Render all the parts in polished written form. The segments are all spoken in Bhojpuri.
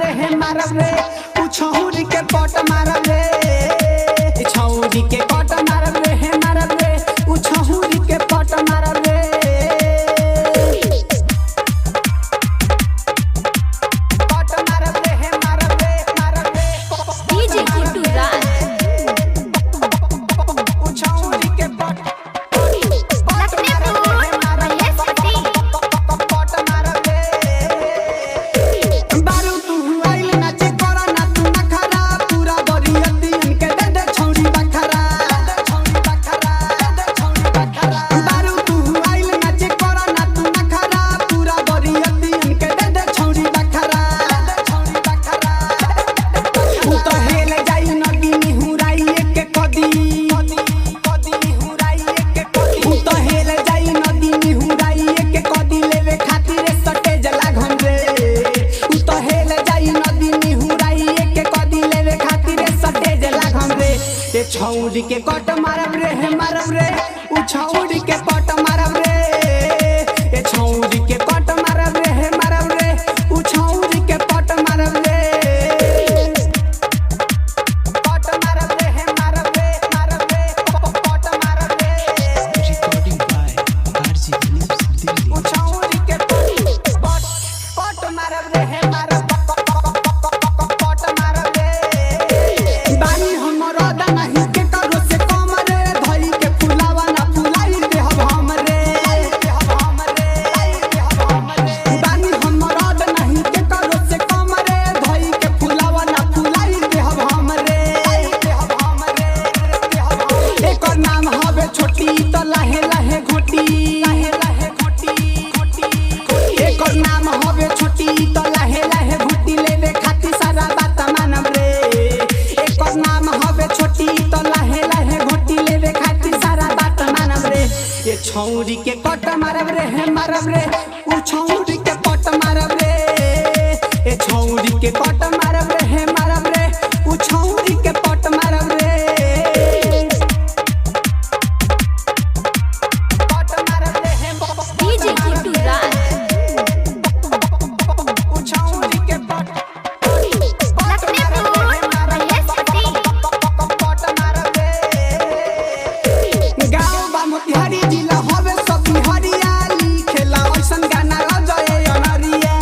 रे हे मारब रे उ छौरी के पट मारब रे छौरी के पट मारब रे हे मारब रे उ छौरी के पट मारब रे पट मारब रे हे मारब रे डीजे किट्टू राज उ छौरी के पट छौरी के कट मारब रे हे मारब रे उ छौरी के पट मारब रे छौरी के कट मारब रे हे मारब रे उ छौरी के पट मारब रे पट मारब रे हे मारब रे पट मारब रे रिकॉर्डिंग बाय आरजी फिल्म्स दिल्ली उ छौरी के पट मारब रे हे मारब पट मारब रे बानी हमर दाना छौरी के कट मारब रे हे मारब रे उ छौरी के पट मारब रे छौरी के कट मारब रे हे मारब रे उ छौरी के पट मारब रे पट मारब रे हे डीजे किट्टू राज उ छौरी के पट गाँव बा मोतिहारी जिला हवे सब हरियाली खेला ऐसन गाना अजय अनरिया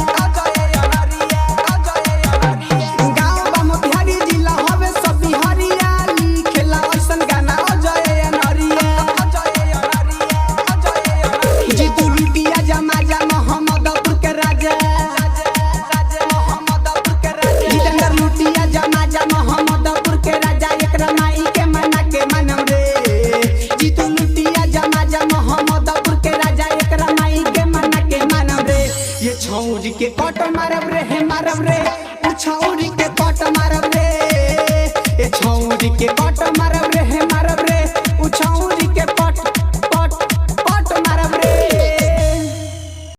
गाँव बा मोतिहारी जिला हवे सब हरियाली खेला ऐसन गाना अजय अनरिया जीतू लुटिया जमाजा मोहम्मदपुर के राजा जितेंद्र लुटिया जमाजा मोहम्मदपुर के राजा एकरा माई के मना के मनम रे जीतू लुटिया जमाजा मोहम्मदपुर के राजा एकरा माई के मना के मनम रे ये छौरी के कट मारब रे हे मारब रे उ छौरी के कट मारब रे छौरी के कट मारब रे हे मारब रे